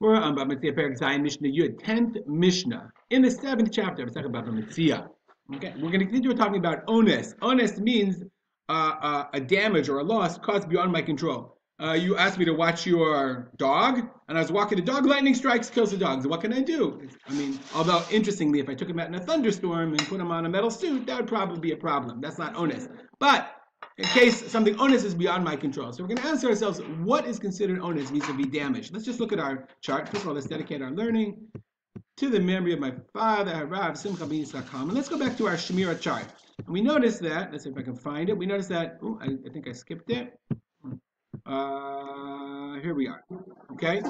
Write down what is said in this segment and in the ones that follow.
We're on Bava Metzia Perek Zayin Mishnah Yud, 10th Mishnah in the 7th chapter of Bava Metzia. Okay, we're going to continue talking about ones. Ones means a damage or a loss caused beyond my control. You asked me to watch your dog, and I was walking the dog. Lightning strikes, kills the dog. So what can I do? I mean, although interestingly, if I took him out in a thunderstorm and put him on a metal suit, that would probably be a problem. That's not ones. But in case something ones is beyond my control. So we're going to ask ourselves, what is considered ones vis-a-vis damage? Let's just look at our chart. First of all, let's dedicate our learning to the memory of my father, Rav Simcha ben Yitzchak. And let's go back to our Shemira chart. And we notice that, let's see if I can find it. We notice that, I think I skipped it. Here we are. Okay?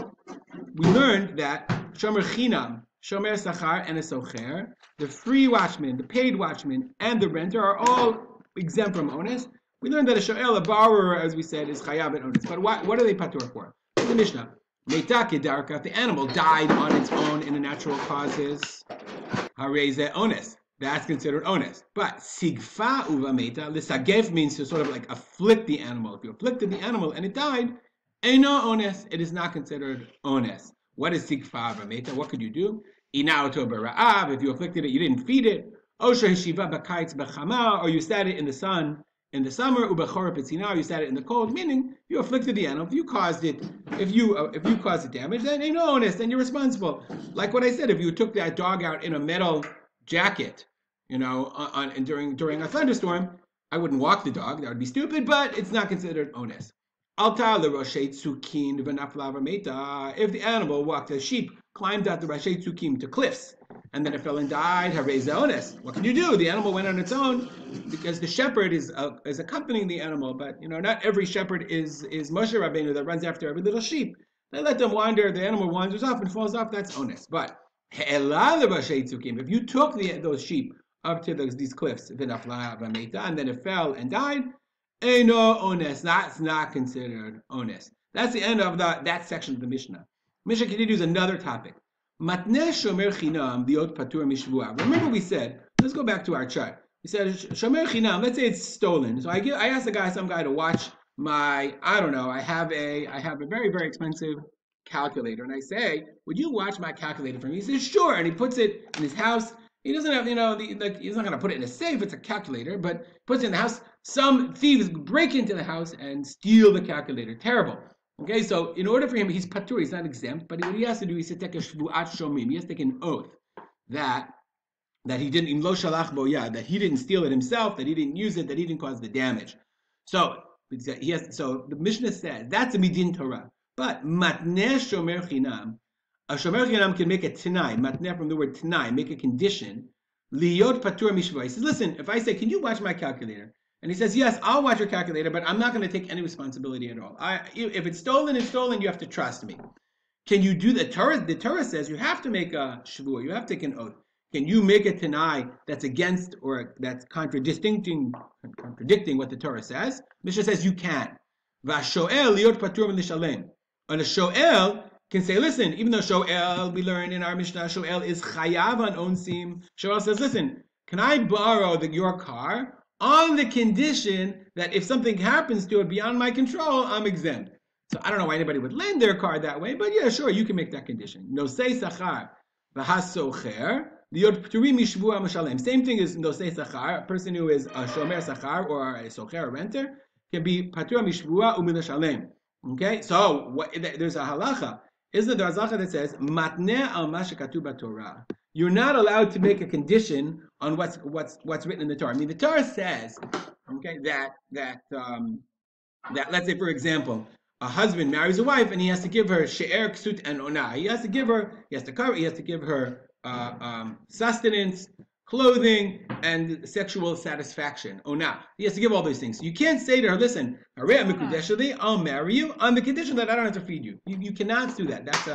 We learned that Shomer Chinam, Shomer Sachar, and a Socher, the free watchman, the paid watchman, and the renter are all exempt from ones. We learned that a shoel, a borrower, as we said, is chayav and ones. But what are they patur for? The Mishnah. Meita kedarka, if the animal died on its own in the natural causes, hareze ones. That's considered ones. But sigfa uva meita, lisagef means to sort of like afflict the animal. If you afflicted the animal and it died, eino ones, it is not considered ones. What is sigfa uva meita? What could you do? Inauto bera'av, if you afflicted it, you didn't feed it. Osha heshiva b'kaitz b'chama, or you sat it in the sun in the summer, ubechorah pitzina, you sat it in the cold, meaning you afflicted the animal. If you caused it, if you caused it damage, then ain't no onus, then you're responsible. Like what I said, if you took that dog out in a metal jacket, during a thunderstorm, I wouldn't walk the dog. That would be stupid, but it's not considered onus. Alta l'roshet tzukim v'nafla v'meta. If the animal walked, the sheep climbed out the roshet tzukim to cliffs, and then it fell and died, hareze onus. What can you do? The animal went on its own because the shepherd is accompanying the animal. But not every shepherd is Moshe Rabbeinu that runs after every little sheep. They let them wander. The animal wanders off and falls off. That's onus. But if you took those sheep up to these cliffs, and then it fell and died, no onus. That's not considered onus. That's the end of that section of the Mishnah. Mishnah continues another topic. Matneh shomer chinam diot patur mishvua. Remember we said, let's go back to our chart. We said shomer chinam. Let's say it's stolen. So I asked some guy to watch my, I have a very, very expensive calculator, and I say, would you watch my calculator for me? He says, sure, and he puts it in his house. He doesn't have, he's not going to put it in a safe. It's a calculator, but puts it in the house. Some thieves break into the house and steal the calculator. Terrible. Okay, so in order for him, he's patur, he's not exempt, but what he has to do is to take a shvuat shomim. He has to take an oath that he didn't, im lo shalach bo yad, that he didn't steal it himself, that he didn't use it, that he didn't cause the damage. So the Mishnah says that's a midin Torah. But matneh shomer chinam, a shomer chinam can make a tenai, matneh from the word tenai, make a condition, liyot patur mishvah. He says, listen, if I say, can you watch my calculator? And he says, yes, I'll watch your calculator, but I'm not going to take any responsibility at all. If it's stolen, it's stolen. You have to trust me. Can you do that? The Torah says you have to make a shvuah. You have to take an oath. Can you make a tanai that's against or that's contradicting what the Torah says? Mishnah says you can. Vashoel liot patur l'shalem. And a shoel can say, listen, even though shoel, we learn in our Mishnah, shoel is chayav on onsim. Shoel says, listen, can I borrow your car? On the condition that if something happens to it beyond my control, I'm exempt. So I don't know why anybody would lend their car that way, but yeah, sure, you can make that condition. Nosei sachar v'hasocher liot pturim mishvua mashalem. Same thing as nosei sachar. A person who is a shomer sachar or a socher, a renter, can be patur mishvua u'milashalem. Okay, so there's a halacha. Isn't there a halacha that says matneh al mashakatu b'Torah? You're not allowed to make a condition on what's written in the Torah. I mean, the Torah says, okay, that let's say, for example, a husband marries a wife and he has to give her she'er, ksut, and onah. He has to give her sustenance, clothing, and sexual satisfaction. Onah. He has to give all those things. You can't say to her, listen, I'll marry you on the condition that I don't have to feed you. You cannot do that. That's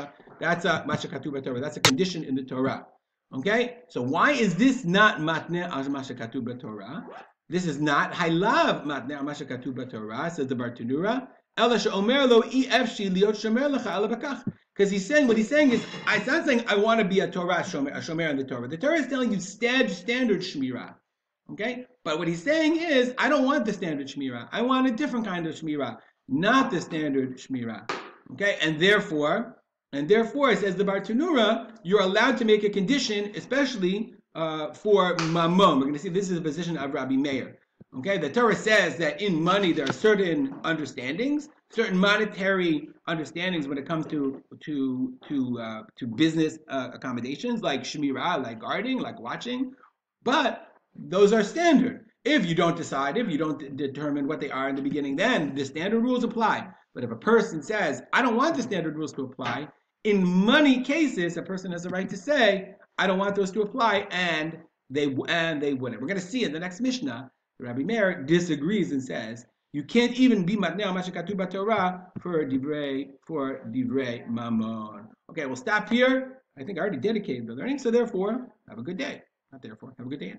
a mashakatu b'Torah. That's a condition in the Torah. Okay, so why is this not matneh al mashakatu b'Torah? This is not haylav matneh al mashakatu b'Torah, says the Bartanura. Ela she'omer lo efshi liot shomer lecha ala bakach. Because what he's saying is, I'm not saying I want to be a Torah shomer in the Torah. The Torah is telling you standard shmirah. Okay, but what he's saying is, I don't want the standard shmirah. I want a different kind of shmirah, not the standard shmirah. Okay, and therefore And therefore, says the Bartanura, you're allowed to make a condition, especially for mamon. We're going to see this is a position of Rabbi Meir. Okay, the Torah says that in money there are certain understandings, certain monetary understandings when it comes to business accommodations, like shmirah, like guarding, like watching. But those are standard. If you don't decide, if you don't determine what they are in the beginning, then the standard rules apply. But if a person says, I don't want the standard rules to apply, in money cases, a person has the right to say, I don't want those to apply, and they wouldn't. We're going to see in the next Mishnah, Rabbi Meir disagrees and says, you can't even be matnei al mashikatu b'Torah for divrei mamon. Okay, we'll stop here. I think I already dedicated the learning, so therefore, have a good day. Not therefore, have a good day.